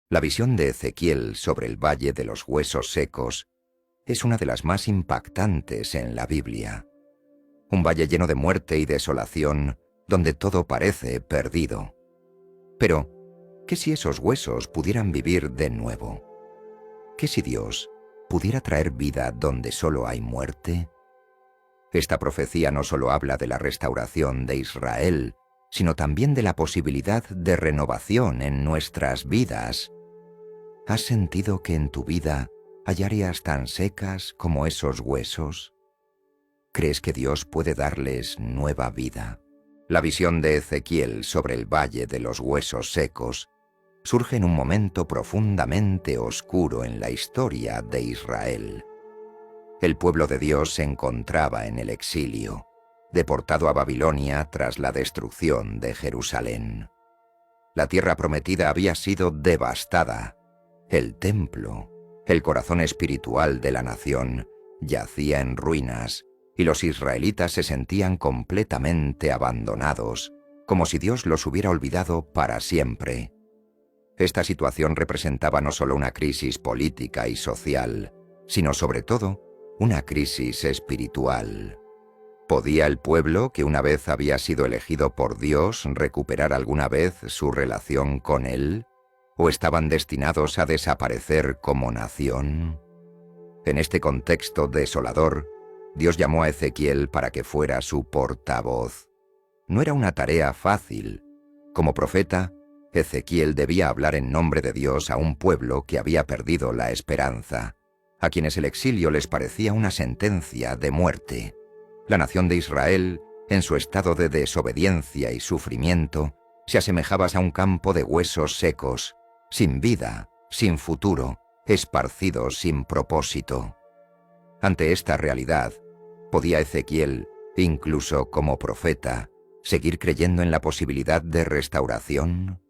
La visión de Ezequiel sobre el Valle de los Huesos Secos es una de las más impactantes en la Biblia. Un valle lleno de muerte y desolación, donde todo parece perdido. Pero, ¿qué si esos huesos pudieran vivir de nuevo? ¿Qué si Dios pudiera traer vida donde solo hay muerte? Esta profecía no solo habla de la restauración de Israel, sino también de la posibilidad de renovación en nuestras vidas. ¿Has sentido que en tu vida hay áreas tan secas como esos huesos? ¿Crees que Dios puede darles nueva vida? La visión de Ezequiel sobre el Valle de los Huesos Secos surge en un momento profundamente oscuro en la historia de Israel. El pueblo de Dios se encontraba en el exilio, deportado a Babilonia tras la destrucción de Jerusalén. La tierra prometida había sido devastada. El templo, el corazón espiritual de la nación, yacía en ruinas, y los israelitas se sentían completamente abandonados, como si Dios los hubiera olvidado para siempre. Esta situación representaba no solo una crisis política y social, sino sobre todo una crisis espiritual. ¿Podía el pueblo, que una vez había sido elegido por Dios, recuperar alguna vez su relación con Él? ¿O estaban destinados a desaparecer como nación? En este contexto desolador, Dios llamó a Ezequiel para que fuera su portavoz. No era una tarea fácil. Como profeta, Ezequiel debía hablar en nombre de Dios a un pueblo que había perdido la esperanza, a quienes el exilio les parecía una sentencia de muerte. La nación de Israel, en su estado de desobediencia y sufrimiento, se asemejaba a un campo de huesos secos, sin vida, sin futuro, esparcidos sin propósito. Ante esta realidad, ¿podía Ezequiel, incluso como profeta, seguir creyendo en la posibilidad de restauración?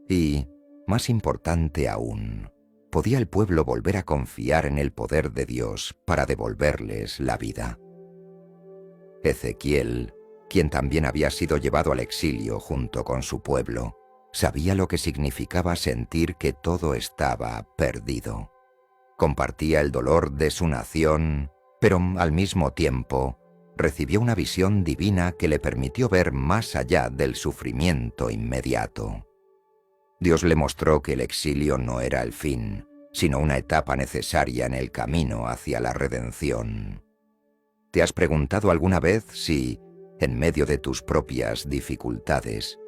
Y, más importante aún, ¿podía el pueblo volver a confiar en el poder de Dios para devolverles la vida? Ezequiel, quien también había sido llevado al exilio junto con su pueblo, sabía lo que significaba sentir que todo estaba perdido. Compartía el dolor de su nación, pero al mismo tiempo recibió una visión divina que le permitió ver más allá del sufrimiento inmediato. Dios le mostró que el exilio no era el fin, sino una etapa necesaria en el camino hacia la redención. ¿Te has preguntado alguna vez si, en medio de tus propias dificultades,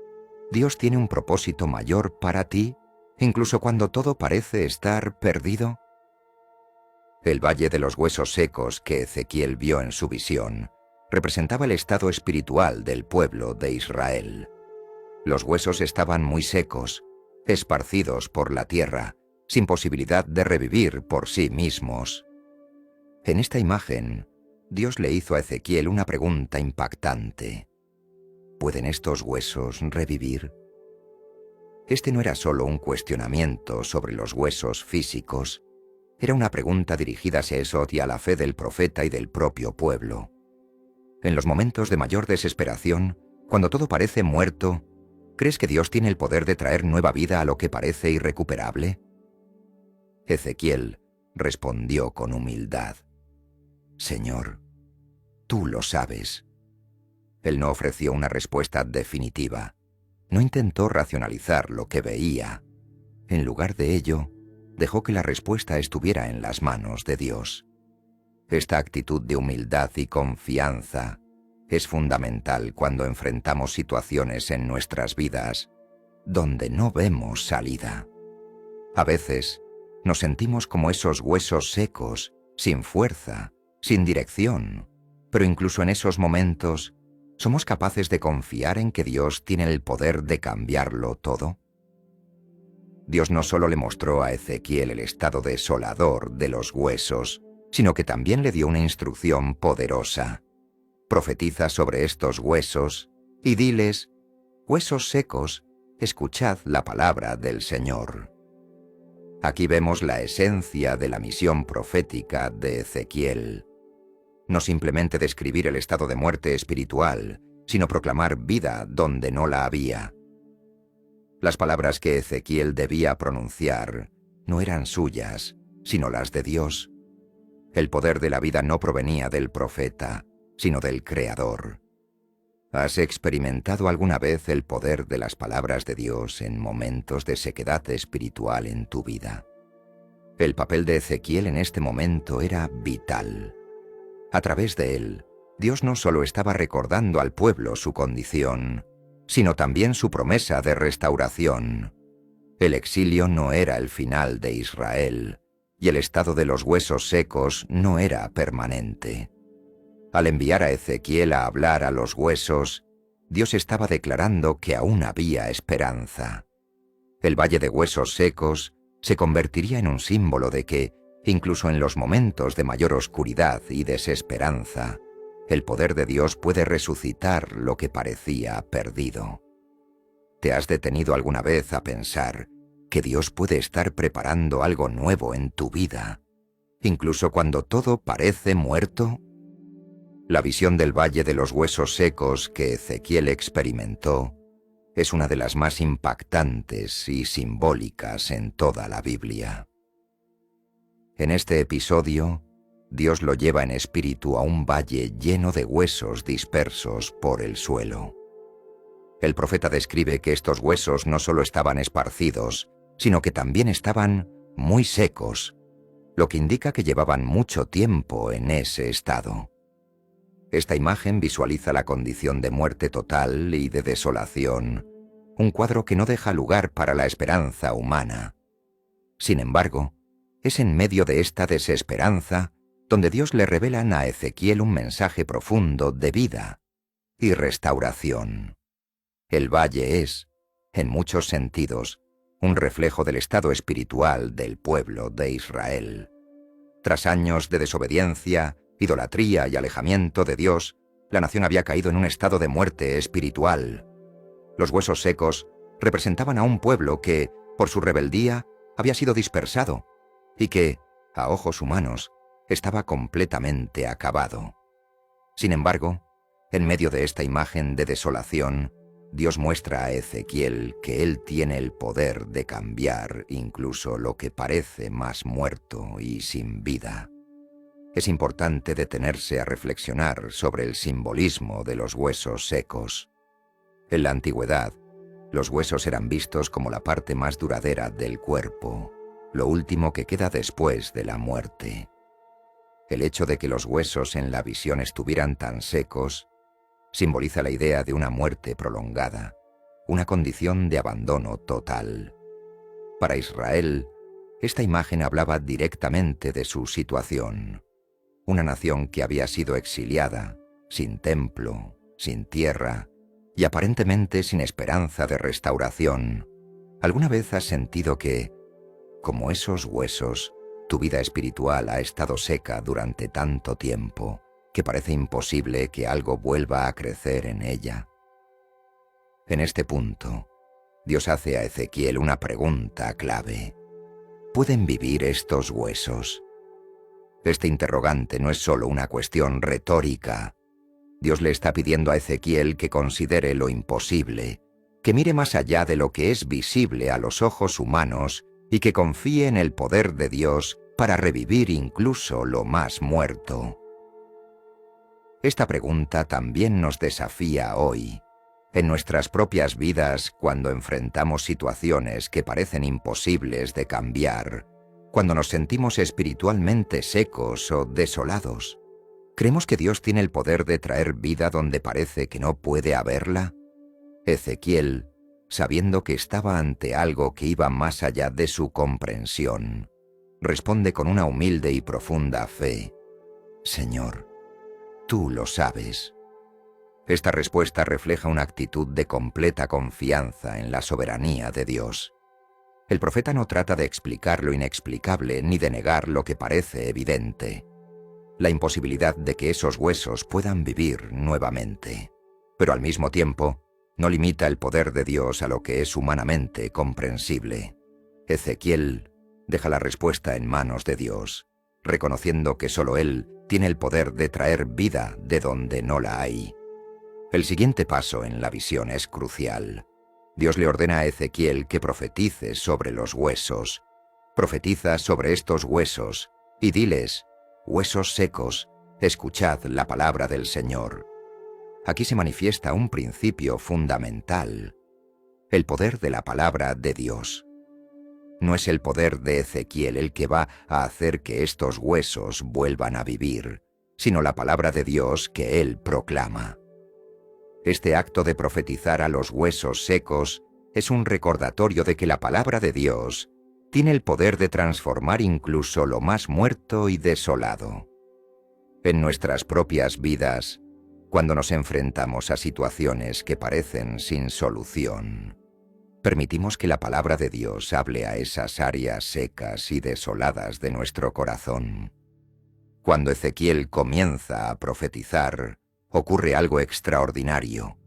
Dios tiene un propósito mayor para ti, incluso cuando todo parece estar perdido? El Valle de los Huesos Secos que Ezequiel vio en su visión representaba el estado espiritual del pueblo de Israel. Los huesos estaban muy secos, esparcidos por la tierra, sin posibilidad de revivir por sí mismos. En esta imagen, Dios le hizo a Ezequiel una pregunta impactante. ¿Pueden estos huesos revivir? Este no era solo un cuestionamiento sobre los huesos físicos, era una pregunta dirigida a Sesot y a la fe del profeta y del propio pueblo. En los momentos de mayor desesperación, cuando todo parece muerto, ¿crees que Dios tiene el poder de traer nueva vida a lo que parece irrecuperable? Ezequiel respondió con humildad: Señor, tú lo sabes. Él no ofreció una respuesta definitiva. No intentó racionalizar lo que veía. En lugar de ello, dejó que la respuesta estuviera en las manos de Dios. Esta actitud de humildad y confianza es fundamental cuando enfrentamos situaciones en nuestras vidas donde no vemos salida. A veces, nos sentimos como esos huesos secos, sin fuerza, sin dirección, pero incluso en esos momentos, ¿somos capaces de confiar en que Dios tiene el poder de cambiarlo todo? Dios no solo le mostró a Ezequiel el estado desolador de los huesos, sino que también le dio una instrucción poderosa. Profetiza sobre estos huesos y diles: huesos secos, escuchad la palabra del Señor. Aquí vemos la esencia de la misión profética de Ezequiel. No simplemente describir el estado de muerte espiritual, sino proclamar vida donde no la había. Las palabras que Ezequiel debía pronunciar no eran suyas, sino las de Dios. El poder de la vida no provenía del profeta, sino del Creador. ¿Has experimentado alguna vez el poder de las palabras de Dios en momentos de sequedad espiritual en tu vida? El papel de Ezequiel en este momento era vital. A través de él, Dios no solo estaba recordando al pueblo su condición, sino también su promesa de restauración. El exilio no era el final de Israel, y el estado de los huesos secos no era permanente. Al enviar a Ezequiel a hablar a los huesos, Dios estaba declarando que aún había esperanza. El valle de huesos secos se convertiría en un símbolo de que, incluso en los momentos de mayor oscuridad y desesperanza, el poder de Dios puede resucitar lo que parecía perdido. ¿Te has detenido alguna vez a pensar que Dios puede estar preparando algo nuevo en tu vida, incluso cuando todo parece muerto? La visión del valle de los huesos secos que Ezequiel experimentó es una de las más impactantes y simbólicas en toda la Biblia. En este episodio, Dios lo lleva en espíritu a un valle lleno de huesos dispersos por el suelo. El profeta describe que estos huesos no solo estaban esparcidos, sino que también estaban muy secos, lo que indica que llevaban mucho tiempo en ese estado. Esta imagen visualiza la condición de muerte total y de desolación, un cuadro que no deja lugar para la esperanza humana. Sin embargo, es en medio de esta desesperanza donde Dios le revela a Ezequiel un mensaje profundo de vida y restauración. El valle es, en muchos sentidos, un reflejo del estado espiritual del pueblo de Israel. Tras años de desobediencia, idolatría y alejamiento de Dios, la nación había caído en un estado de muerte espiritual. Los huesos secos representaban a un pueblo que, por su rebeldía, había sido dispersado y que, a ojos humanos, estaba completamente acabado. Sin embargo, en medio de esta imagen de desolación, Dios muestra a Ezequiel que Él tiene el poder de cambiar incluso lo que parece más muerto y sin vida. Es importante detenerse a reflexionar sobre el simbolismo de los huesos secos. En la antigüedad, los huesos eran vistos como la parte más duradera del cuerpo, lo último que queda después de la muerte. El hecho de que los huesos en la visión estuvieran tan secos simboliza la idea de una muerte prolongada, una condición de abandono total. Para Israel, esta imagen hablaba directamente de su situación. Una nación que había sido exiliada, sin templo, sin tierra y aparentemente sin esperanza de restauración. ¿Alguna vez has sentido que, como esos huesos, tu vida espiritual ha estado seca durante tanto tiempo que parece imposible que algo vuelva a crecer en ella? En este punto, Dios hace a Ezequiel una pregunta clave. ¿Pueden vivir estos huesos? Este interrogante no es solo una cuestión retórica. Dios le está pidiendo a Ezequiel que considere lo imposible, que mire más allá de lo que es visible a los ojos humanos y que confíe en el poder de Dios para revivir incluso lo más muerto. Esta pregunta también nos desafía hoy, en nuestras propias vidas, cuando enfrentamos situaciones que parecen imposibles de cambiar, cuando nos sentimos espiritualmente secos o desolados. ¿Creemos que Dios tiene el poder de traer vida donde parece que no puede haberla? Ezequiel, sabiendo que estaba ante algo que iba más allá de su comprensión, responde con una humilde y profunda fe: Señor, tú lo sabes. Esta respuesta refleja una actitud de completa confianza en la soberanía de Dios. El profeta no trata de explicar lo inexplicable ni de negar lo que parece evidente, la imposibilidad de que esos huesos puedan vivir nuevamente. Pero al mismo tiempo, no limita el poder de Dios a lo que es humanamente comprensible. Ezequiel deja la respuesta en manos de Dios, reconociendo que solo Él tiene el poder de traer vida de donde no la hay. El siguiente paso en la visión es crucial. Dios le ordena a Ezequiel que profetice sobre los huesos. Profetiza sobre estos huesos y diles: huesos secos, escuchad la palabra del Señor. Aquí se manifiesta un principio fundamental: el poder de la palabra de Dios. No es el poder de Ezequiel el que va a hacer que estos huesos vuelvan a vivir, sino la palabra de Dios que él proclama. Este acto de profetizar a los huesos secos es un recordatorio de que la palabra de Dios tiene el poder de transformar incluso lo más muerto y desolado. En nuestras propias vidas, cuando nos enfrentamos a situaciones que parecen sin solución, permitimos que la palabra de Dios hable a esas áreas secas y desoladas de nuestro corazón. Cuando Ezequiel comienza a profetizar, ocurre algo extraordinario.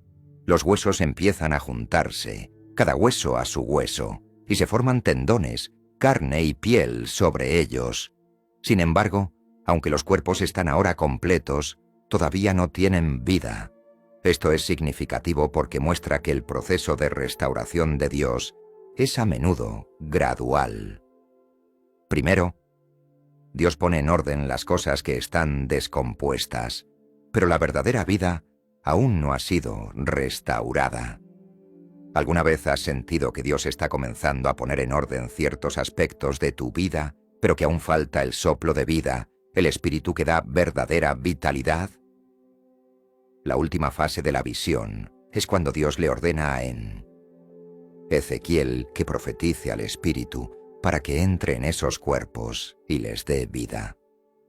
Los huesos empiezan a juntarse, cada hueso a su hueso, y se forman tendones, carne y piel sobre ellos. Sin embargo, aunque los cuerpos están ahora completos, todavía no tienen vida. Esto es significativo porque muestra que el proceso de restauración de Dios es a menudo gradual. Primero, Dios pone en orden las cosas que están descompuestas, pero la verdadera vida aún no ha sido restaurada. ¿Alguna vez has sentido que Dios está comenzando a poner en orden ciertos aspectos de tu vida, pero que aún falta el soplo de vida, el espíritu que da verdadera vitalidad? La última fase de la visión es cuando Dios le ordena a Ezequiel que profetice al espíritu para que entre en esos cuerpos y les dé vida.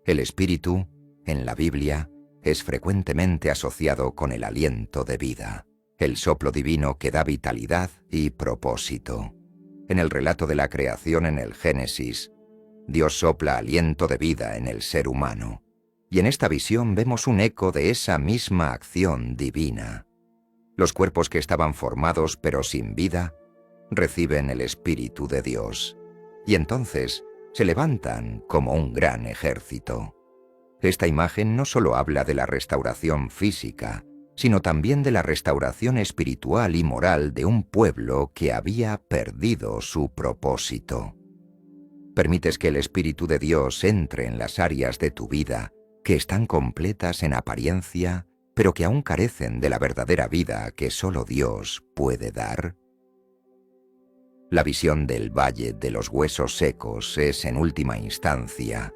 El espíritu, en la Biblia, es frecuentemente asociado con el aliento de vida, el soplo divino que da vitalidad y propósito. En el relato de la creación en el Génesis, Dios sopla aliento de vida en el ser humano, y en esta visión vemos un eco de esa misma acción divina. Los cuerpos que estaban formados pero sin vida reciben el Espíritu de Dios, y entonces se levantan como un gran ejército. Esta imagen no solo habla de la restauración física, sino también de la restauración espiritual y moral de un pueblo que había perdido su propósito. Permites que el Espíritu de Dios entre en las áreas de tu vida que están completas en apariencia, pero que aún carecen de la verdadera vida que solo Dios puede dar. La visión del valle de los huesos secos es, en última instancia,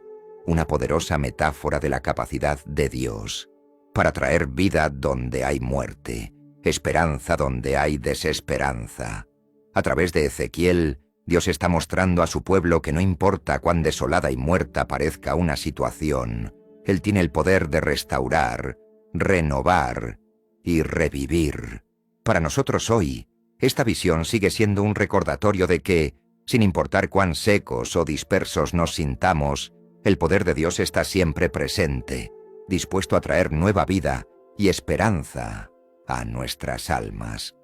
una poderosa metáfora de la capacidad de Dios para traer vida donde hay muerte, esperanza donde hay desesperanza. A través de Ezequiel, Dios está mostrando a su pueblo que no importa cuán desolada y muerta parezca una situación, Él tiene el poder de restaurar, renovar y revivir. Para nosotros hoy, esta visión sigue siendo un recordatorio de que, sin importar cuán secos o dispersos nos sintamos, el poder de Dios está siempre presente, dispuesto a traer nueva vida y esperanza a nuestras almas.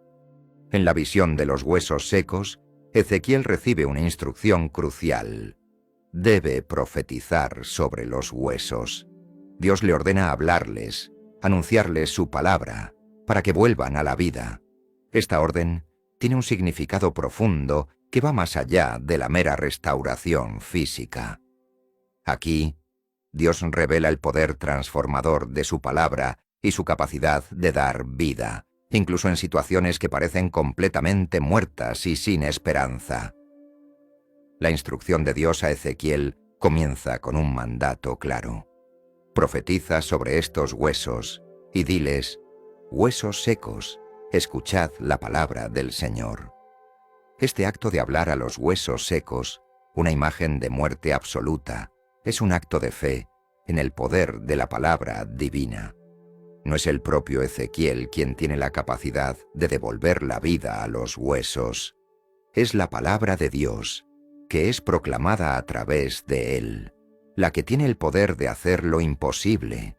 En la visión de los huesos secos, Ezequiel recibe una instrucción crucial. Debe profetizar sobre los huesos. Dios le ordena hablarles, anunciarles su palabra, para que vuelvan a la vida. Esta orden tiene un significado profundo que va más allá de la mera restauración física. Aquí, Dios revela el poder transformador de su palabra y su capacidad de dar vida, incluso en situaciones que parecen completamente muertas y sin esperanza. La instrucción de Dios a Ezequiel comienza con un mandato claro. Profetiza sobre estos huesos y diles: huesos secos, escuchad la palabra del Señor. Este acto de hablar a los huesos secos, una imagen de muerte absoluta, es un acto de fe en el poder de la palabra divina. No es el propio Ezequiel quien tiene la capacidad de devolver la vida a los huesos. Es la palabra de Dios, que es proclamada a través de él, la que tiene el poder de hacer lo imposible.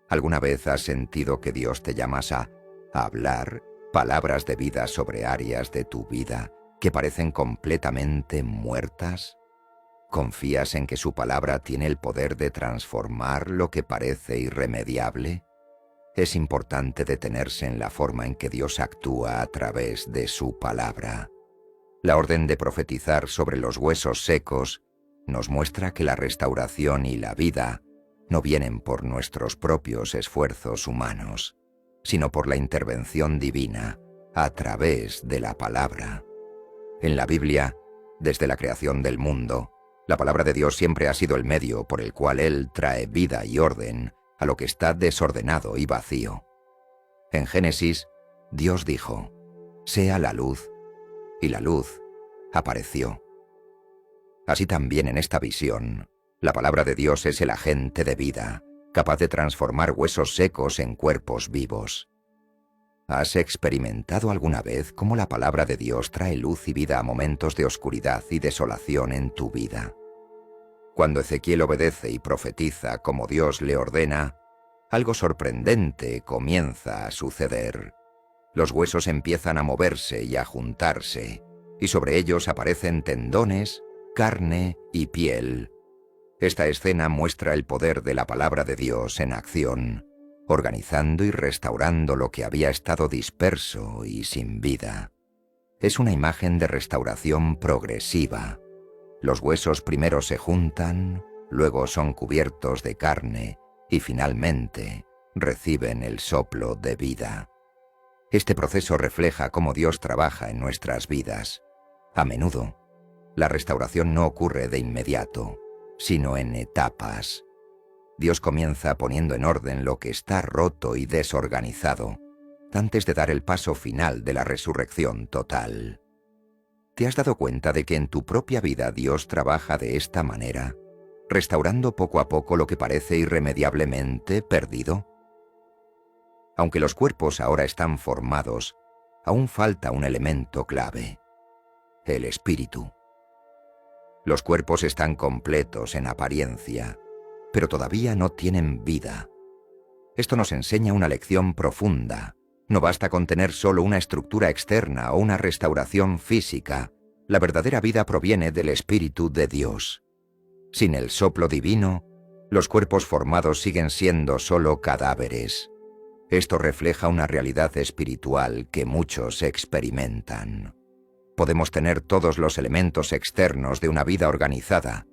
¿Alguna vez has sentido que Dios te llama a hablar palabras de vida sobre áreas de tu vida que parecen completamente muertas? ¿Confías en que su palabra tiene el poder de transformar lo que parece irremediable? Es importante detenerse en la forma en que Dios actúa a través de su palabra. La orden de profetizar sobre los huesos secos nos muestra que la restauración y la vida no vienen por nuestros propios esfuerzos humanos, sino por la intervención divina a través de la palabra. En la Biblia, desde la creación del mundo, la palabra de Dios siempre ha sido el medio por el cual Él trae vida y orden a lo que está desordenado y vacío. En Génesis, Dios dijo: «Sea la luz», y la luz apareció. Así también en esta visión, la palabra de Dios es el agente de vida, capaz de transformar huesos secos en cuerpos vivos. ¿Has experimentado alguna vez cómo la palabra de Dios trae luz y vida a momentos de oscuridad y desolación en tu vida? Cuando Ezequiel obedece y profetiza como Dios le ordena, algo sorprendente comienza a suceder. Los huesos empiezan a moverse y a juntarse, y sobre ellos aparecen tendones, carne y piel. Esta escena muestra el poder de la palabra de Dios en acción, organizando y restaurando lo que había estado disperso y sin vida. Es una imagen de restauración progresiva. Los huesos primero se juntan, luego son cubiertos de carne y finalmente reciben el soplo de vida. Este proceso refleja cómo Dios trabaja en nuestras vidas. A menudo, la restauración no ocurre de inmediato, sino en etapas. Dios comienza poniendo en orden lo que está roto y desorganizado, antes de dar el paso final de la resurrección total. ¿Te has dado cuenta de que en tu propia vida Dios trabaja de esta manera, restaurando poco a poco lo que parece irremediablemente perdido? Aunque los cuerpos ahora están formados, aún falta un elemento clave: el espíritu. Los cuerpos están completos en apariencia, pero todavía no tienen vida. Esto nos enseña una lección profunda. No basta con tener solo una estructura externa o una restauración física. La verdadera vida proviene del Espíritu de Dios. Sin el soplo divino, los cuerpos formados siguen siendo solo cadáveres. Esto refleja una realidad espiritual que muchos experimentan. Podemos tener todos los elementos externos de una vida organizada,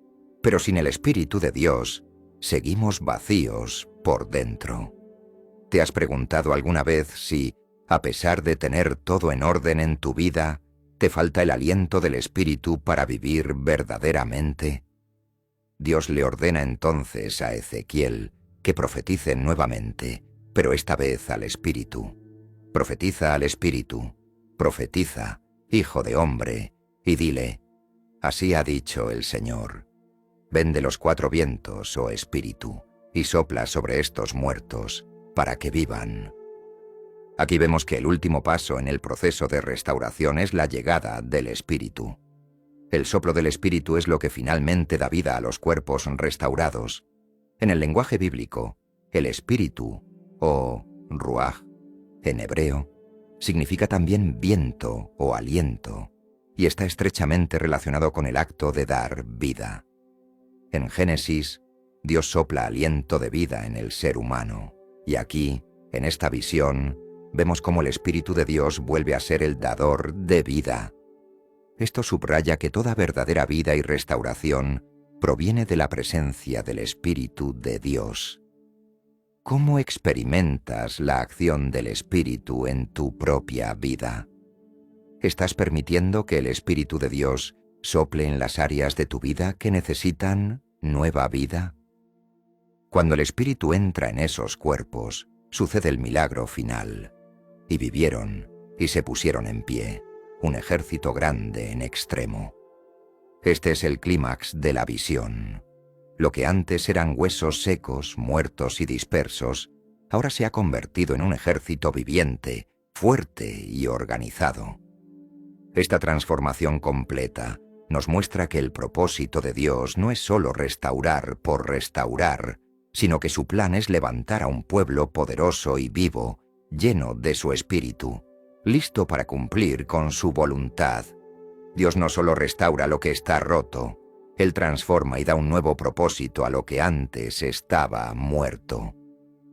pero sin el Espíritu de Dios, seguimos vacíos por dentro. ¿Te has preguntado alguna vez si, a pesar de tener todo en orden en tu vida, te falta el aliento del Espíritu para vivir verdaderamente? Dios le ordena entonces a Ezequiel que profetice nuevamente, pero esta vez al Espíritu. Profetiza al Espíritu, profetiza, hijo de hombre, y dile: «Así ha dicho el Señor. Ven de los cuatro vientos, oh Espíritu, y sopla sobre estos muertos, para que vivan». Aquí vemos que el último paso en el proceso de restauración es la llegada del Espíritu. El soplo del Espíritu es lo que finalmente da vida a los cuerpos restaurados. En el lenguaje bíblico, el Espíritu, o ruaj, en hebreo, significa también viento o aliento, y está estrechamente relacionado con el acto de dar vida. En Génesis, Dios sopla aliento de vida en el ser humano, y aquí, en esta visión, vemos cómo el Espíritu de Dios vuelve a ser el dador de vida. Esto subraya que toda verdadera vida y restauración proviene de la presencia del Espíritu de Dios. ¿Cómo experimentas la acción del Espíritu en tu propia vida? ¿Estás permitiendo que el Espíritu de Dios sople en las áreas de tu vida que necesitan nueva vida? Cuando el Espíritu entra en esos cuerpos, sucede el milagro final. Y vivieron, y se pusieron en pie, un ejército grande en extremo. Este es el clímax de la visión. Lo que antes eran huesos secos, muertos y dispersos, ahora se ha convertido en un ejército viviente, fuerte y organizado. Esta transformación completa nos muestra que el propósito de Dios no es solo restaurar por restaurar, sino que su plan es levantar a un pueblo poderoso y vivo, lleno de su espíritu, listo para cumplir con su voluntad. Dios no solo restaura lo que está roto, Él transforma y da un nuevo propósito a lo que antes estaba muerto.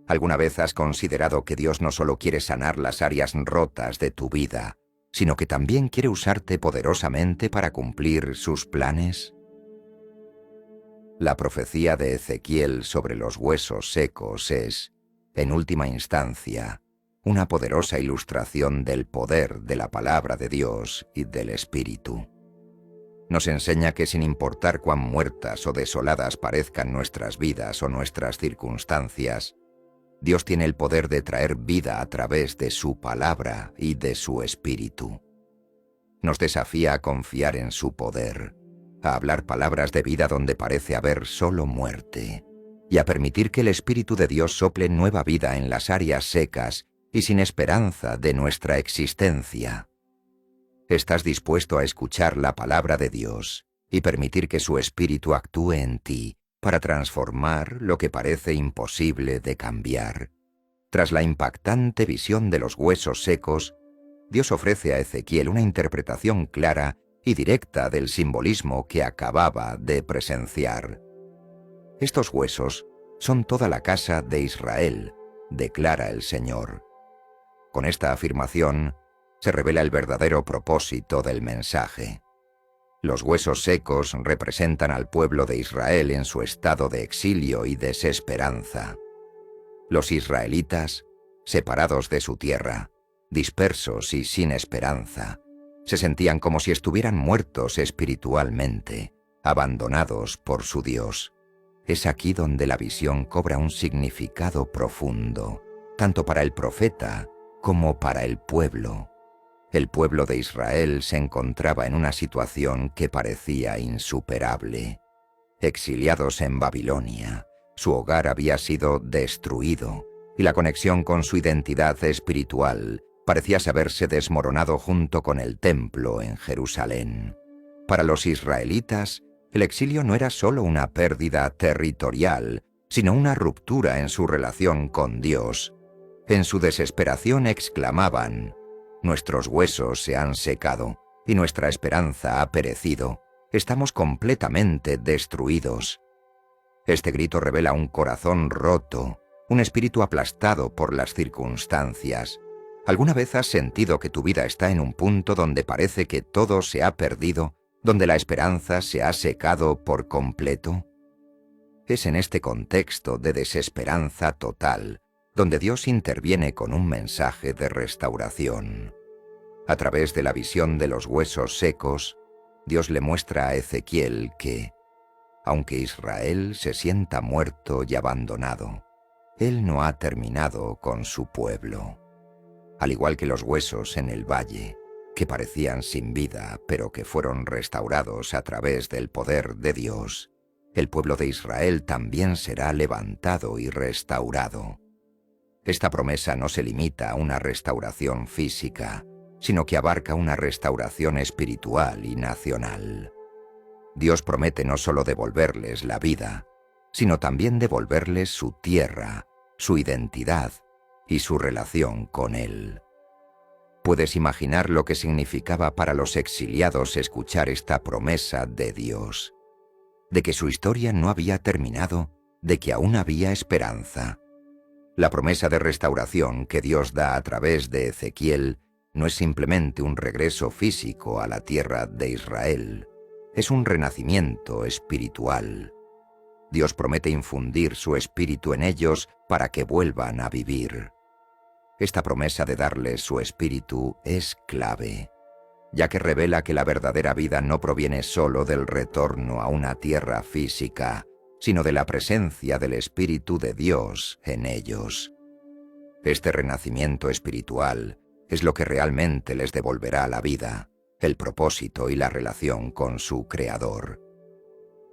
¿Alguna vez has considerado que Dios no solo quiere sanar las áreas rotas de tu vida, sino que también quiere usarte poderosamente para cumplir sus planes? La profecía de Ezequiel sobre los huesos secos es, en última instancia, una poderosa ilustración del poder de la palabra de Dios y del Espíritu. Nos enseña que sin importar cuán muertas o desoladas parezcan nuestras vidas o nuestras circunstancias, Dios tiene el poder de traer vida a través de su palabra y de su Espíritu. Nos desafía a confiar en su poder, a hablar palabras de vida donde parece haber solo muerte, y a permitir que el Espíritu de Dios sople nueva vida en las áreas secas y sin esperanza de nuestra existencia. ¿Estás dispuesto a escuchar la palabra de Dios y permitir que su Espíritu actúe en ti para transformar lo que parece imposible de cambiar? Tras la impactante visión de los huesos secos, Dios ofrece a Ezequiel una interpretación clara y directa del simbolismo que acababa de presenciar. Estos huesos son toda la casa de Israel, declara el Señor. Con esta afirmación se revela el verdadero propósito del mensaje. Los huesos secos representan al pueblo de Israel en su estado de exilio y desesperanza. Los israelitas, separados de su tierra, dispersos y sin esperanza, se sentían como si estuvieran muertos espiritualmente, abandonados por su Dios. Es aquí donde la visión cobra un significado profundo, tanto para el profeta como para el pueblo. El pueblo de Israel se encontraba en una situación que parecía insuperable. Exiliados en Babilonia, su hogar había sido destruido y la conexión con su identidad espiritual parecía haberse desmoronado junto con el templo en Jerusalén. Para los israelitas, el exilio no era solo una pérdida territorial, sino una ruptura en su relación con Dios. En su desesperación exclamaban: «Nuestros huesos se han secado y nuestra esperanza ha perecido. Estamos completamente destruidos». Este grito revela un corazón roto, un espíritu aplastado por las circunstancias. ¿Alguna vez has sentido que tu vida está en un punto donde parece que todo se ha perdido, donde la esperanza se ha secado por completo? Es en este contexto de desesperanza total donde Dios interviene con un mensaje de restauración. A través de la visión de los huesos secos, Dios le muestra a Ezequiel que, aunque Israel se sienta muerto y abandonado, Él no ha terminado con su pueblo. Al igual que los huesos en el valle, que parecían sin vida, pero que fueron restaurados a través del poder de Dios, el pueblo de Israel también será levantado y restaurado. Esta promesa no se limita a una restauración física, sino que abarca una restauración espiritual y nacional. Dios promete no solo devolverles la vida, sino también devolverles su tierra, su identidad y su relación con Él. ¿Puedes imaginar lo que significaba para los exiliados escuchar esta promesa de Dios? De que su historia no había terminado, de que aún había esperanza. La promesa de restauración que Dios da a través de Ezequiel no es simplemente un regreso físico a la tierra de Israel, es un renacimiento espiritual. Dios promete infundir su espíritu en ellos para que vuelvan a vivir. Esta promesa de darles su espíritu es clave, ya que revela que la verdadera vida no proviene solo del retorno a una tierra física, sino de la presencia del Espíritu de Dios en ellos. Este renacimiento espiritual es lo que realmente les devolverá la vida, el propósito y la relación con su Creador.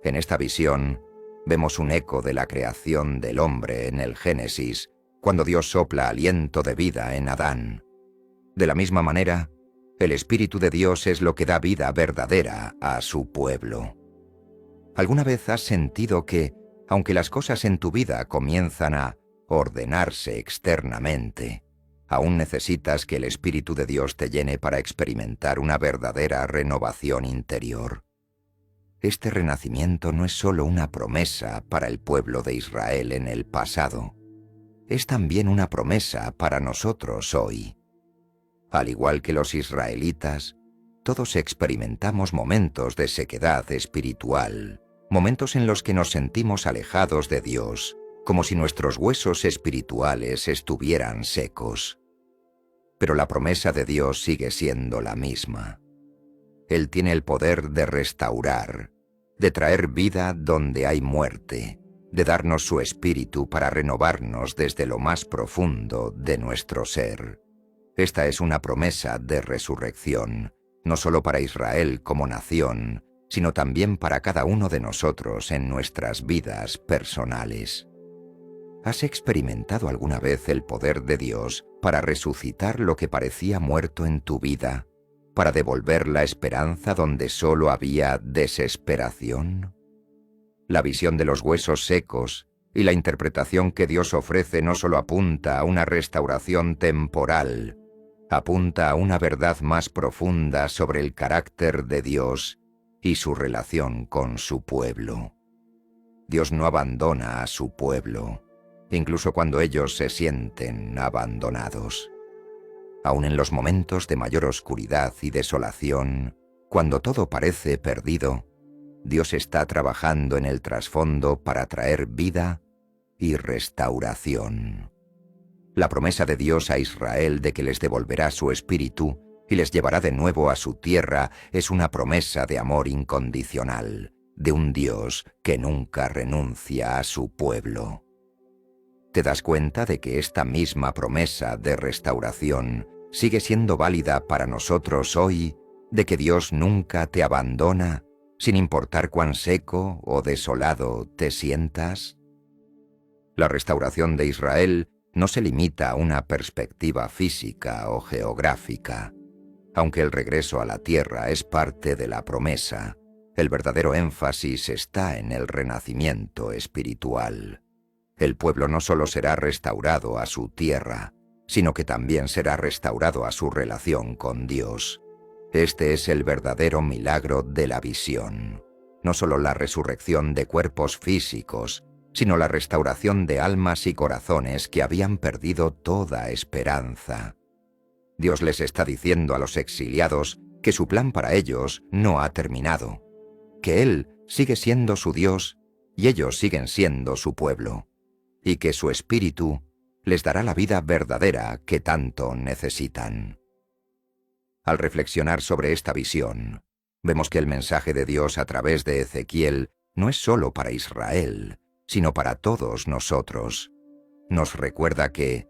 En esta visión, vemos un eco de la creación del hombre en el Génesis, cuando Dios sopla aliento de vida en Adán. De la misma manera, el Espíritu de Dios es lo que da vida verdadera a su pueblo. ¿Alguna vez has sentido que, aunque las cosas en tu vida comienzan a ordenarse externamente, aún necesitas que el Espíritu de Dios te llene para experimentar una verdadera renovación interior? Este renacimiento no es solo una promesa para el pueblo de Israel en el pasado. es también una promesa para nosotros hoy. Al igual que los israelitas, todos experimentamos momentos de sequedad espiritual, momentos en los que nos sentimos alejados de Dios, como si nuestros huesos espirituales estuvieran secos. Pero la promesa de Dios sigue siendo la misma. Él tiene el poder de restaurar, de traer vida donde hay muerte, de darnos su espíritu para renovarnos desde lo más profundo de nuestro ser. Esta es una promesa de resurrección, no solo para Israel como nación, sino también para cada uno de nosotros en nuestras vidas personales. ¿Has experimentado alguna vez el poder de Dios para resucitar lo que parecía muerto en tu vida, para devolver la esperanza donde solo había desesperación? La visión de los huesos secos y la interpretación que Dios ofrece no solo apunta a una restauración temporal, apunta a una verdad más profunda sobre el carácter de Dios y su relación con su pueblo. Dios no abandona a su pueblo, incluso cuando ellos se sienten abandonados. Aun en los momentos de mayor oscuridad y desolación, cuando todo parece perdido, Dios está trabajando en el trasfondo para traer vida y restauración. La promesa de Dios a Israel de que les devolverá su espíritu y les llevará de nuevo a su tierra es una promesa de amor incondicional, de un Dios que nunca renuncia a su pueblo. ¿Te das cuenta de que esta misma promesa de restauración sigue siendo válida para nosotros hoy, de que Dios nunca te abandona, sin importar cuán seco o desolado te sientas? La restauración de Israel no se limita a una perspectiva física o geográfica. Aunque el regreso a la tierra es parte de la promesa, el verdadero énfasis está en el renacimiento espiritual. El pueblo no solo será restaurado a su tierra, sino que también será restaurado a su relación con Dios. Este es el verdadero milagro de la visión. No solo la resurrección de cuerpos físicos, sino la restauración de almas y corazones que habían perdido toda esperanza. Dios les está diciendo a los exiliados que su plan para ellos no ha terminado, que Él sigue siendo su Dios y ellos siguen siendo su pueblo, y que su espíritu les dará la vida verdadera que tanto necesitan. Al reflexionar sobre esta visión, vemos que el mensaje de Dios a través de Ezequiel no es solo para Israel, sino para todos nosotros. Nos recuerda que,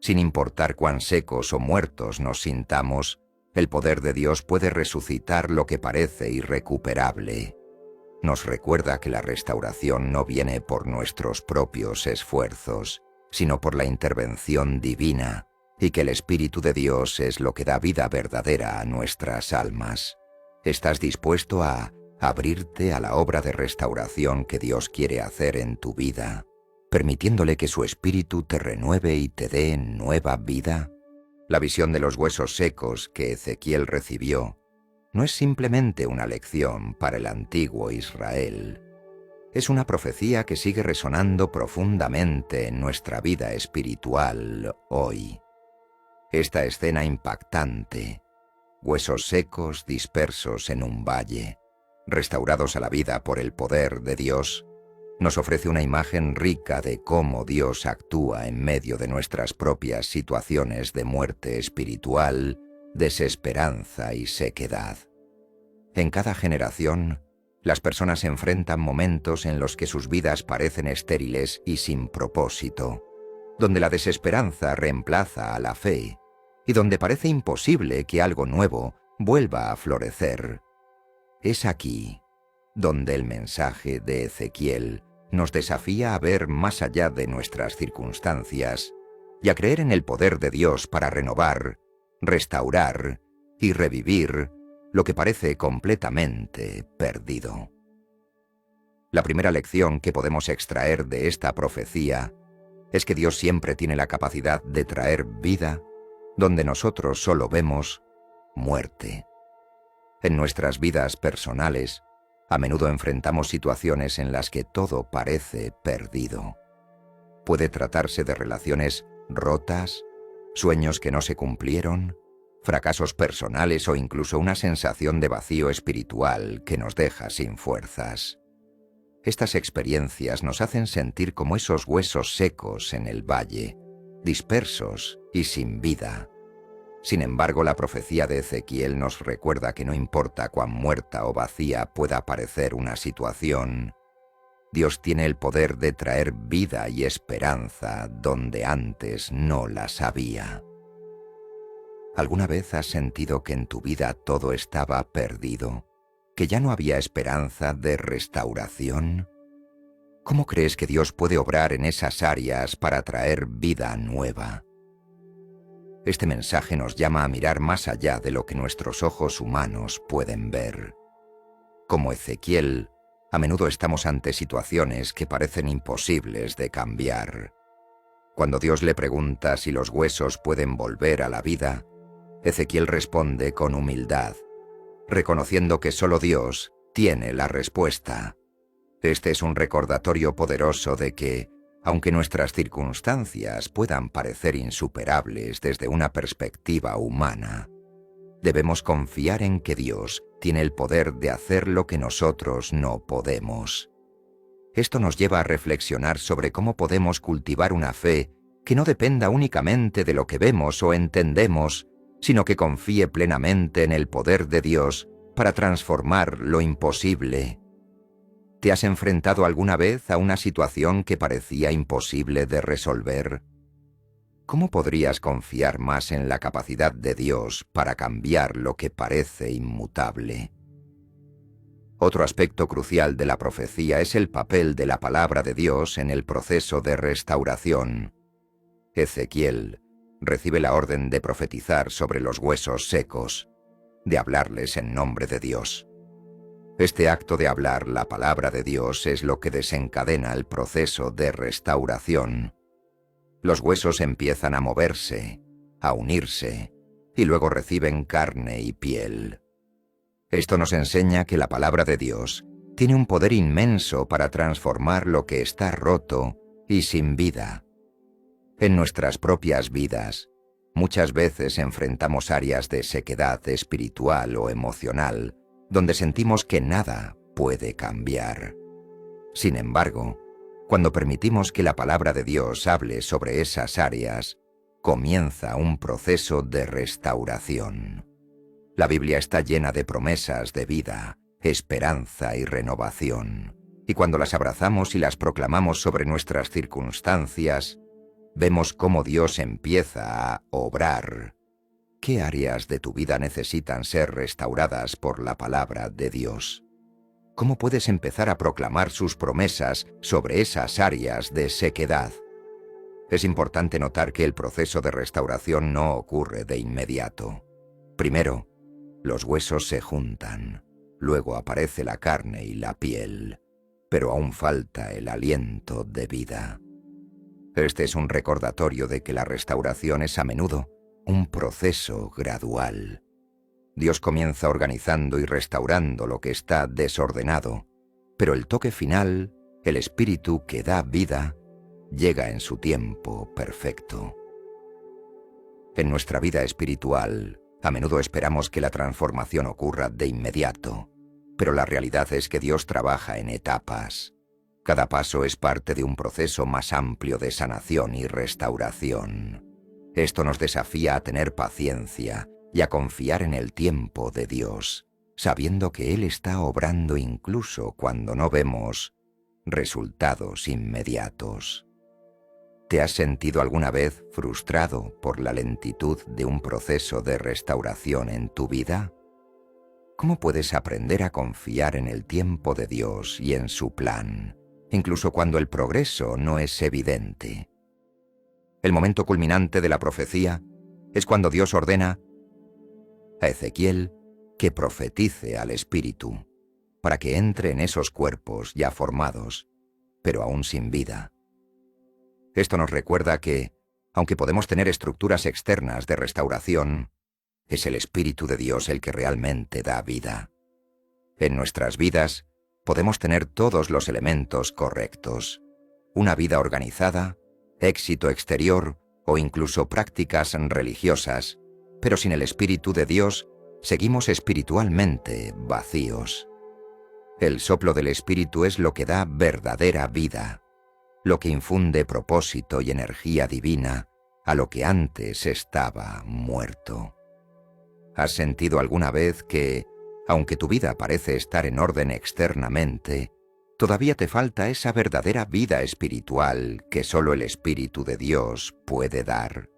sin importar cuán secos o muertos nos sintamos, el poder de Dios puede resucitar lo que parece irrecuperable. Nos recuerda que la restauración no viene por nuestros propios esfuerzos, sino por la intervención divina, y que el Espíritu de Dios es lo que da vida verdadera a nuestras almas. ¿Estás dispuesto a abrirte a la obra de restauración que Dios quiere hacer en tu vida, permitiéndole que su Espíritu te renueve y te dé nueva vida? La visión de los huesos secos que Ezequiel recibió no es simplemente una lección para el antiguo Israel. Es una profecía que sigue resonando profundamente en nuestra vida espiritual hoy. Esta escena impactante, huesos secos dispersos en un valle, restaurados a la vida por el poder de Dios, nos ofrece una imagen rica de cómo Dios actúa en medio de nuestras propias situaciones de muerte espiritual, desesperanza y sequedad. En cada generación, las personas enfrentan momentos en los que sus vidas parecen estériles y sin propósito, donde la desesperanza reemplaza a la fe y donde parece imposible que algo nuevo vuelva a florecer. Es aquí donde el mensaje de Ezequiel nos desafía a ver más allá de nuestras circunstancias y a creer en el poder de Dios para renovar, restaurar y revivir lo que parece completamente perdido. La primera lección que podemos extraer de esta profecía es que Dios siempre tiene la capacidad de traer vida donde nosotros solo vemos muerte. En nuestras vidas personales, a menudo enfrentamos situaciones en las que todo parece perdido. Puede tratarse de relaciones rotas, sueños que no se cumplieron, fracasos personales o incluso una sensación de vacío espiritual que nos deja sin fuerzas. Estas experiencias nos hacen sentir como esos huesos secos en el valle, dispersos y sin vida. Sin embargo, la profecía de Ezequiel nos recuerda que no importa cuán muerta o vacía pueda parecer una situación, Dios tiene el poder de traer vida y esperanza donde antes no las había. ¿Alguna vez has sentido que en tu vida todo estaba perdido, que ya no había esperanza de restauración? ¿Cómo crees que Dios puede obrar en esas áreas para traer vida nueva? Este mensaje nos llama a mirar más allá de lo que nuestros ojos humanos pueden ver. Como Ezequiel, a menudo estamos ante situaciones que parecen imposibles de cambiar. Cuando Dios le pregunta si los huesos pueden volver a la vida, Ezequiel responde con humildad, reconociendo que solo Dios tiene la respuesta. Este es un recordatorio poderoso de que, aunque nuestras circunstancias puedan parecer insuperables desde una perspectiva humana, debemos confiar en que Dios tiene el poder de hacer lo que nosotros no podemos. Esto nos lleva a reflexionar sobre cómo podemos cultivar una fe que no dependa únicamente de lo que vemos o entendemos, sino que confíe plenamente en el poder de Dios para transformar lo imposible. ¿Te has enfrentado alguna vez a una situación que parecía imposible de resolver? ¿Cómo podrías confiar más en la capacidad de Dios para cambiar lo que parece inmutable? Otro aspecto crucial de la profecía es el papel de la palabra de Dios en el proceso de restauración. Ezequiel recibe la orden de profetizar sobre los huesos secos, de hablarles en nombre de Dios. Este acto de hablar la palabra de Dios es lo que desencadena el proceso de restauración. Los huesos empiezan a moverse, a unirse, y luego reciben carne y piel. Esto nos enseña que la palabra de Dios tiene un poder inmenso para transformar lo que está roto y sin vida. En nuestras propias vidas, muchas veces enfrentamos áreas de sequedad espiritual o emocional, donde sentimos que nada puede cambiar. Sin embargo, cuando permitimos que la palabra de Dios hable sobre esas áreas, comienza un proceso de restauración. La Biblia está llena de promesas de vida, esperanza y renovación, y cuando las abrazamos y las proclamamos sobre nuestras circunstancias, vemos cómo Dios empieza a obrar. ¿Qué áreas de tu vida necesitan ser restauradas por la palabra de Dios? ¿Cómo puedes empezar a proclamar sus promesas sobre esas áreas de sequedad? Es importante notar que el proceso de restauración no ocurre de inmediato. Primero, los huesos se juntan, luego aparece la carne y la piel, pero aún falta el aliento de vida. Este es un recordatorio de que la restauración es a menudo un proceso gradual. Dios comienza organizando y restaurando lo que está desordenado, pero el toque final, el espíritu que da vida, llega en su tiempo perfecto. En nuestra vida espiritual, a menudo esperamos que la transformación ocurra de inmediato, pero la realidad es que Dios trabaja en etapas. Cada paso es parte de un proceso más amplio de sanación y restauración. Esto nos desafía a tener paciencia y a confiar en el tiempo de Dios, sabiendo que Él está obrando incluso cuando no vemos resultados inmediatos. ¿Te has sentido alguna vez frustrado por la lentitud de un proceso de restauración en tu vida? ¿Cómo puedes aprender a confiar en el tiempo de Dios y en su plan, incluso cuando el progreso no es evidente? El momento culminante de la profecía es cuando Dios ordena a Ezequiel que profetice al Espíritu, para que entre en esos cuerpos ya formados, pero aún sin vida. Esto nos recuerda que, aunque podemos tener estructuras externas de restauración, es el Espíritu de Dios el que realmente da vida. En nuestras vidas podemos tener todos los elementos correctos, una vida organizada, éxito exterior o incluso prácticas religiosas, pero sin el Espíritu de Dios, seguimos espiritualmente vacíos. El soplo del Espíritu es lo que da verdadera vida, lo que infunde propósito y energía divina a lo que antes estaba muerto. ¿Has sentido alguna vez que, aunque tu vida parece estar en orden externamente, todavía te falta esa verdadera vida espiritual que solo el Espíritu de Dios puede dar?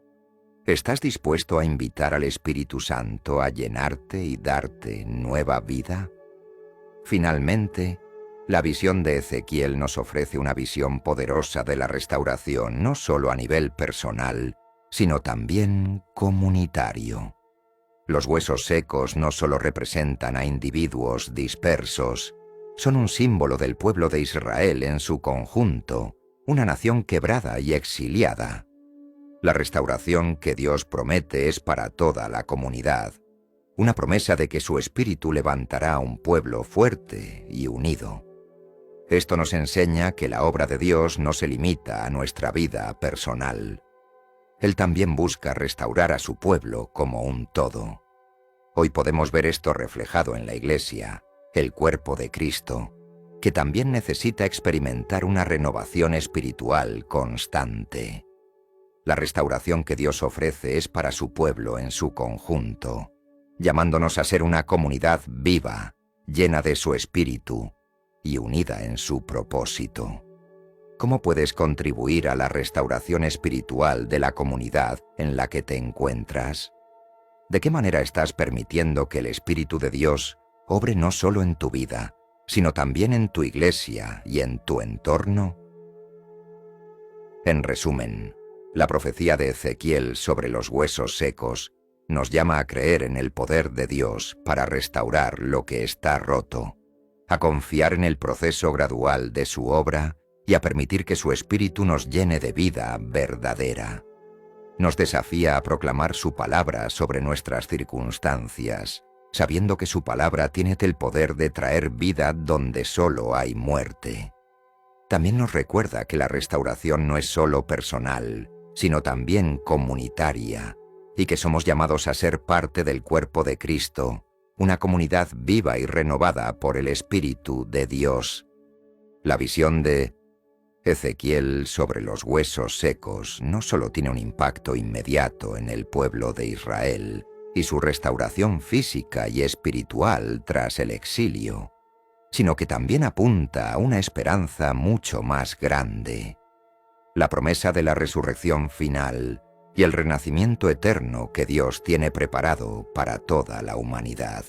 ¿Estás dispuesto a invitar al Espíritu Santo a llenarte y darte nueva vida? Finalmente, la visión de Ezequiel nos ofrece una visión poderosa de la restauración, no solo a nivel personal, sino también comunitario. Los huesos secos no solo representan a individuos dispersos, son un símbolo del pueblo de Israel en su conjunto, una nación quebrada y exiliada. La restauración que Dios promete es para toda la comunidad, una promesa de que su Espíritu levantará a un pueblo fuerte y unido. Esto nos enseña que la obra de Dios no se limita a nuestra vida personal. Él también busca restaurar a su pueblo como un todo. Hoy podemos ver esto reflejado en la Iglesia, el cuerpo de Cristo, que también necesita experimentar una renovación espiritual constante. La restauración que Dios ofrece es para su pueblo en su conjunto, llamándonos a ser una comunidad viva, llena de su Espíritu y unida en su propósito. ¿Cómo puedes contribuir a la restauración espiritual de la comunidad en la que te encuentras? ¿De qué manera estás permitiendo que el Espíritu de Dios obre no solo en tu vida, sino también en tu iglesia y en tu entorno? En resumen, la profecía de Ezequiel sobre los huesos secos nos llama a creer en el poder de Dios para restaurar lo que está roto, a confiar en el proceso gradual de su obra y a permitir que su Espíritu nos llene de vida verdadera. Nos desafía a proclamar su palabra sobre nuestras circunstancias, sabiendo que su palabra tiene el poder de traer vida donde solo hay muerte. También nos recuerda que la restauración no es solo personal, sino también comunitaria, y que somos llamados a ser parte del cuerpo de Cristo, una comunidad viva y renovada por el Espíritu de Dios. La visión de Ezequiel sobre los huesos secos no solo tiene un impacto inmediato en el pueblo de Israel y su restauración física y espiritual tras el exilio, sino que también apunta a una esperanza mucho más grande, la promesa de la resurrección final y el renacimiento eterno que Dios tiene preparado para toda la humanidad.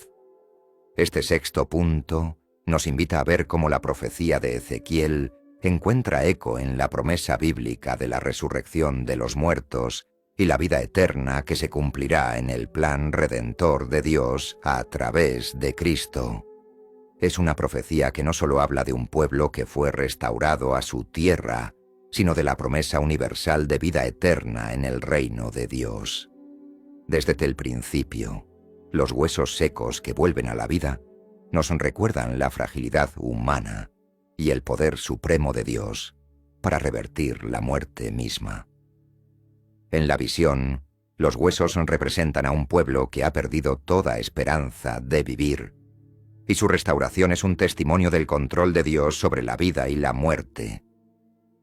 Este sexto punto nos invita a ver cómo la profecía de Ezequiel encuentra eco en la promesa bíblica de la resurrección de los muertos y la vida eterna que se cumplirá en el plan redentor de Dios a través de Cristo. Es una profecía que no solo habla de un pueblo que fue restaurado a su tierra, sino de la promesa universal de vida eterna en el reino de Dios. Desde el principio, los huesos secos que vuelven a la vida nos recuerdan la fragilidad humana y el poder supremo de Dios para revertir la muerte misma. En la visión, los huesos representan a un pueblo que ha perdido toda esperanza de vivir, y su restauración es un testimonio del control de Dios sobre la vida y la muerte.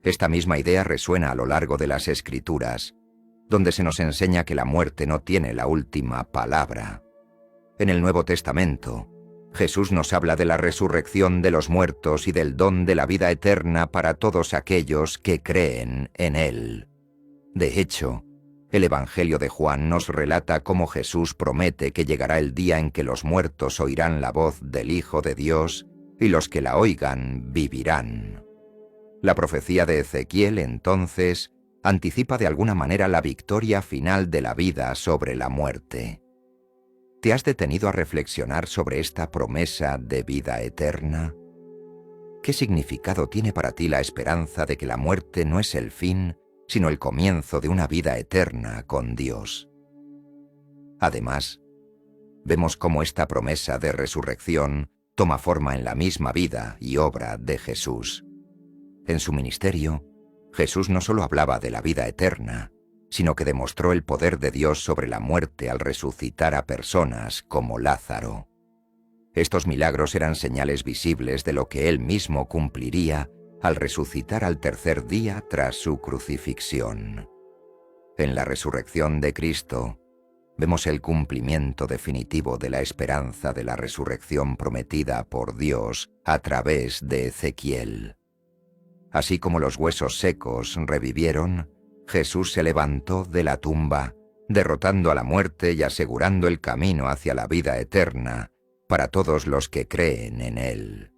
Esta misma idea resuena a lo largo de las Escrituras, donde se nos enseña que la muerte no tiene la última palabra. En el Nuevo Testamento, Jesús nos habla de la resurrección de los muertos y del don de la vida eterna para todos aquellos que creen en Él. De hecho, el Evangelio de Juan nos relata cómo Jesús promete que llegará el día en que los muertos oirán la voz del Hijo de Dios y los que la oigan vivirán. La profecía de Ezequiel, entonces, anticipa de alguna manera la victoria final de la vida sobre la muerte. ¿Te has detenido a reflexionar sobre esta promesa de vida eterna? ¿Qué significado tiene para ti la esperanza de que la muerte no es el fin, sino el comienzo de una vida eterna con Dios? Además, vemos cómo esta promesa de resurrección toma forma en la misma vida y obra de Jesús. En su ministerio, Jesús no solo hablaba de la vida eterna, sino que demostró el poder de Dios sobre la muerte al resucitar a personas como Lázaro. Estos milagros eran señales visibles de lo que él mismo cumpliría al resucitar al tercer día tras su crucifixión. En la resurrección de Cristo, vemos el cumplimiento definitivo de la esperanza de la resurrección prometida por Dios a través de Ezequiel. Así como los huesos secos revivieron, Jesús se levantó de la tumba, derrotando a la muerte y asegurando el camino hacia la vida eterna para todos los que creen en Él.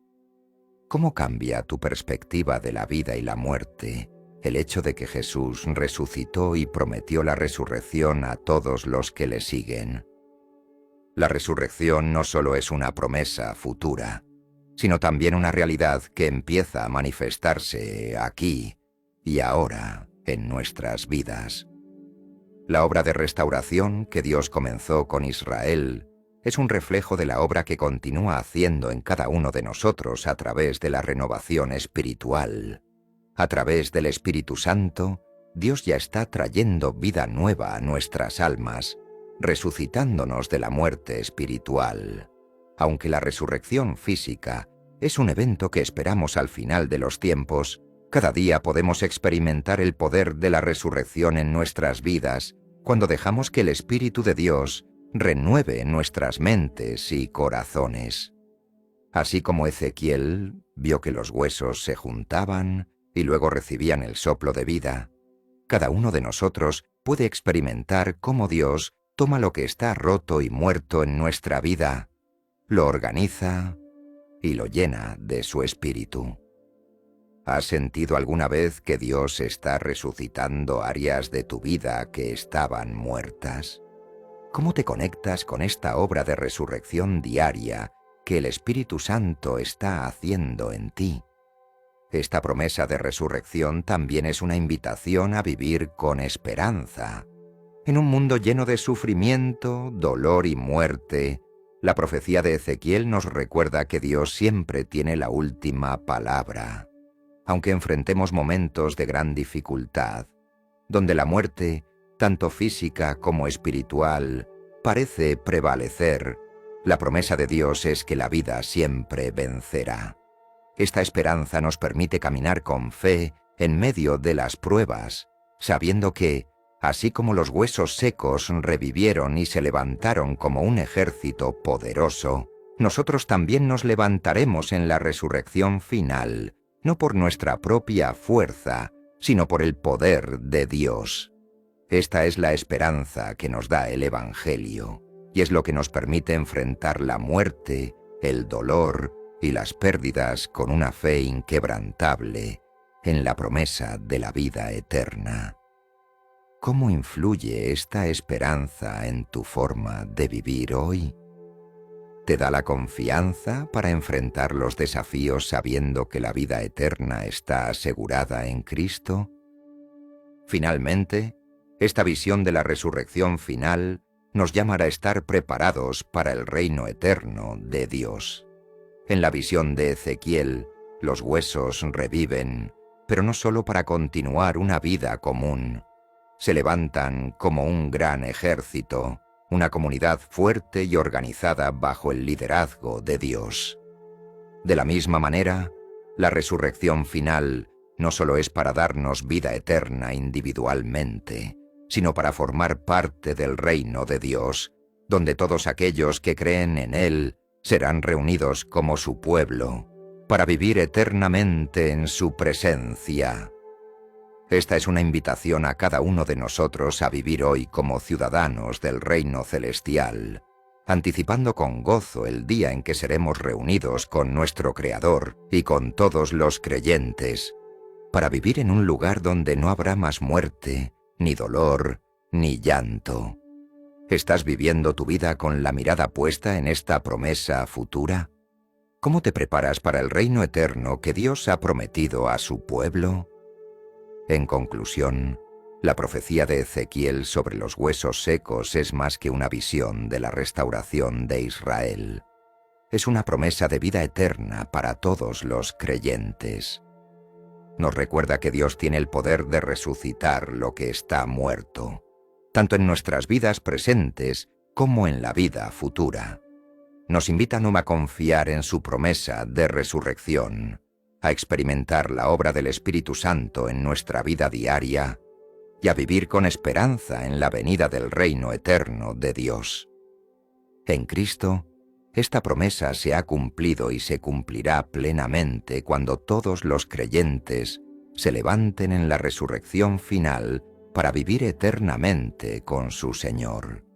¿Cómo cambia tu perspectiva de la vida y la muerte el hecho de que Jesús resucitó y prometió la resurrección a todos los que le siguen? La resurrección no solo es una promesa futura, sino también una realidad que empieza a manifestarse aquí y ahora en nuestras vidas. La obra de restauración que Dios comenzó con Israel es un reflejo de la obra que continúa haciendo en cada uno de nosotros a través de la renovación espiritual. A través del Espíritu Santo, Dios ya está trayendo vida nueva a nuestras almas, resucitándonos de la muerte espiritual. Aunque la resurrección física es un evento que esperamos al final de los tiempos, cada día podemos experimentar el poder de la resurrección en nuestras vidas cuando dejamos que el Espíritu de Dios renueve nuestras mentes y corazones. Así como Ezequiel vio que los huesos se juntaban y luego recibían el soplo de vida, cada uno de nosotros puede experimentar cómo Dios toma lo que está roto y muerto en nuestra vida, lo organiza y lo llena de su Espíritu. ¿Has sentido alguna vez que Dios está resucitando áreas de tu vida que estaban muertas? ¿Cómo te conectas con esta obra de resurrección diaria que el Espíritu Santo está haciendo en ti? Esta promesa de resurrección también es una invitación a vivir con esperanza. En un mundo lleno de sufrimiento, dolor y muerte, la profecía de Ezequiel nos recuerda que Dios siempre tiene la última palabra. Aunque enfrentemos momentos de gran dificultad, donde la muerte, tanto física como espiritual, parece prevalecer, la promesa de Dios es que la vida siempre vencerá. Esta esperanza nos permite caminar con fe en medio de las pruebas, sabiendo que, así como los huesos secos revivieron y se levantaron como un ejército poderoso, nosotros también nos levantaremos en la resurrección final, no por nuestra propia fuerza, sino por el poder de Dios. Esta es la esperanza que nos da el Evangelio, y es lo que nos permite enfrentar la muerte, el dolor y las pérdidas con una fe inquebrantable en la promesa de la vida eterna. ¿Cómo influye esta esperanza en tu forma de vivir hoy? ¿Te da la confianza para enfrentar los desafíos sabiendo que la vida eterna está asegurada en Cristo? Finalmente, esta visión de la resurrección final nos llama a estar preparados para el reino eterno de Dios. En la visión de Ezequiel, los huesos reviven, pero no solo para continuar una vida común. Se levantan como un gran ejército, una comunidad fuerte y organizada bajo el liderazgo de Dios. De la misma manera, la resurrección final no solo es para darnos vida eterna individualmente, sino para formar parte del reino de Dios, donde todos aquellos que creen en Él serán reunidos como su pueblo, para vivir eternamente en su presencia. Esta es una invitación a cada uno de nosotros a vivir hoy como ciudadanos del reino celestial, anticipando con gozo el día en que seremos reunidos con nuestro Creador y con todos los creyentes, para vivir en un lugar donde no habrá más muerte, ni dolor, ni llanto. ¿Estás viviendo tu vida con la mirada puesta en esta promesa futura? ¿Cómo te preparas para el reino eterno que Dios ha prometido a su pueblo? En conclusión, la profecía de Ezequiel sobre los huesos secos es más que una visión de la restauración de Israel. Es una promesa de vida eterna para todos los creyentes. Nos recuerda que Dios tiene el poder de resucitar lo que está muerto, tanto en nuestras vidas presentes como en la vida futura. Nos invita a confiar en su promesa de resurrección, a experimentar la obra del Espíritu Santo en nuestra vida diaria y a vivir con esperanza en la venida del reino eterno de Dios. En Cristo, esta promesa se ha cumplido y se cumplirá plenamente cuando todos los creyentes se levanten en la resurrección final para vivir eternamente con su Señor.